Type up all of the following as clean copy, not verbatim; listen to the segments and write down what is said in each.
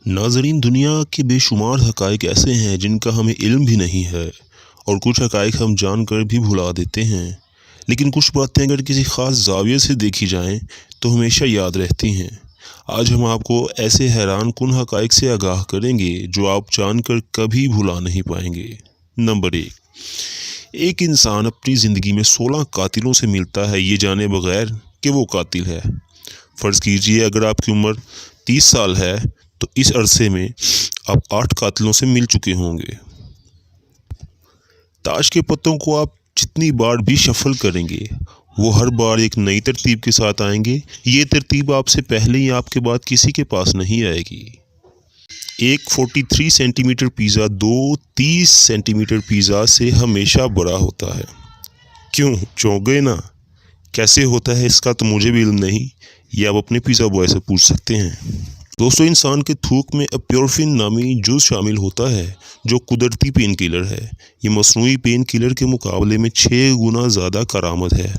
ناظرین، دنیا کے بے شمار حقائق ایسے ہیں جن کا ہمیں علم بھی نہیں ہے، اور کچھ حقائق ہم جان کر بھی بھلا دیتے ہیں، لیکن کچھ باتیں اگر کسی خاص زاویے سے دیکھی جائیں تو ہمیشہ یاد رہتی ہیں۔ آج ہم آپ کو ایسے حیران کن حقائق سے آگاہ کریں گے جو آپ جان کر کبھی بھلا نہیں پائیں گے۔ نمبر 1، ایک انسان اپنی زندگی میں 16 قاتلوں سے ملتا ہے یہ جانے بغیر کہ وہ قاتل ہے۔ فرض کیجئے اگر آپ کی عمر 30 سال ہے تو اس عرصے میں آپ 8 قاتلوں سے مل چکے ہوں گے۔ تاش کے پتوں کو آپ جتنی بار بھی شفل کریں گے وہ ہر بار ایک نئی ترتیب کے ساتھ آئیں گے۔ یہ ترتیب آپ سے پہلے ہی آپ کے بعد کسی کے پاس نہیں آئے گی۔ ایک 43 centimetre pizza 30 centimetre pizza سے ہمیشہ بڑا ہوتا ہے۔ کیوں؟ چونک گئے نا؟ کیسے ہوتا ہے اس کا تو مجھے بھی علم نہیں، یہ آپ اپنے پیزا بوائے سے پوچھ سکتے ہیں۔ دوستو، انسان کے تھوک میں اپیورفن نامی جز شامل ہوتا ہے جو قدرتی پین کلر ہے۔ یہ مصنوعی پین کلر کے مقابلے میں 6 گنا زیادہ کارآمد ہے۔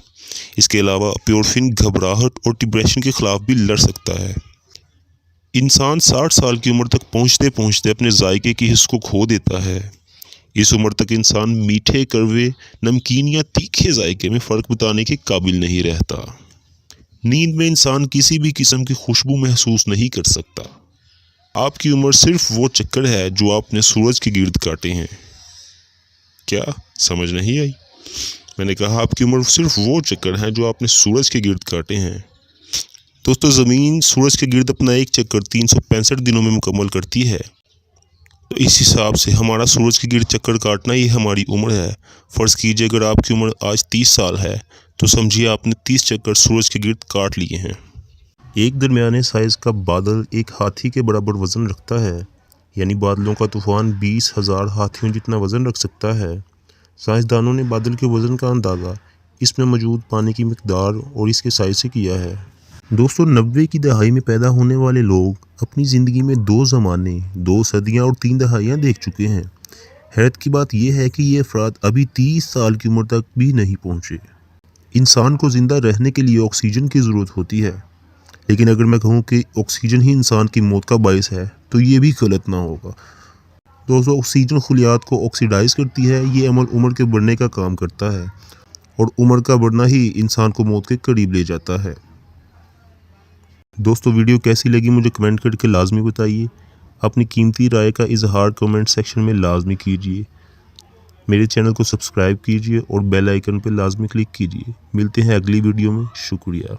اس کے علاوہ اپیورفن گھبراہٹ اور ڈپریشن کے خلاف بھی لڑ سکتا ہے۔ انسان 60 سال کی عمر تک پہنچتے پہنچتے اپنے ذائقے کی حس کو کھو دیتا ہے۔ اس عمر تک انسان میٹھے، کڑوے، نمکین یا تیکھے ذائقے میں فرق بتانے کے قابل نہیں رہتا۔ نیند میں انسان کسی بھی قسم کی خوشبو محسوس نہیں کر سکتا۔ آپ کی عمر صرف وہ چکر ہے جو آپ نے سورج کے گرد کاٹے ہیں۔ کیا سمجھ نہیں آئی؟ میں نے کہا آپ کی عمر صرف وہ چکر ہے جو آپ نے سورج کے گرد کاٹے ہیں۔ دوستو، زمین سورج کے گرد اپنا ایک چکر 365 دنوں میں مکمل کرتی ہے، تو اس حساب سے ہمارا سورج کے گرد چکر کاٹنا ہی ہماری عمر ہے۔ فرض کیجئے اگر آپ کی عمر آج 30 سال ہے تو سمجھیے آپ نے 30 چکر سورج کے گرد کاٹ لیے ہیں۔ ایک درمیانے سائز کا بادل ایک ہاتھی کے برابر وزن رکھتا ہے، یعنی بادلوں کا طوفان 20,000 ہاتھیوں جتنا وزن رکھ سکتا ہے۔ سائنسدانوں نے بادل کے وزن کا اندازہ اس میں موجود پانی کی مقدار اور اس کے سائز سے کیا ہے۔ دوستو، 90 کی دہائی میں پیدا ہونے والے لوگ اپنی زندگی میں 2 زمانے، 2 صدیاں اور 3 دہائیاں دیکھ چکے ہیں۔ حیرت کی بات یہ ہے کہ یہ افراد ابھی 30 سال کی عمر تک بھی نہیں پہنچے۔ انسان کو زندہ رہنے کے لیے آکسیجن کی ضرورت ہوتی ہے، لیکن اگر میں کہوں کہ آکسیجن ہی انسان کی موت کا باعث ہے تو یہ بھی غلط نہ ہوگا۔ دوستو، آکسیجن خلیات کو آکسیڈائز کرتی ہے۔ یہ عمل عمر کے بڑھنے کا کام کرتا ہے، اور عمر کا بڑھنا ہی انسان کو موت کے قریب لے جاتا ہے۔ دوستو، ویڈیو کیسی لگی مجھے کمنٹ کر کے لازمی بتائیے۔ اپنی قیمتی رائے کا اظہار کمنٹ سیکشن میں لازمی کیجیے۔ میرے چینل کو سبسکرائب کیجیے اور بیل آئیکن پہ لازمی کلک کیجیے۔ ملتے ہیں اگلی ویڈیو میں۔ شکریہ۔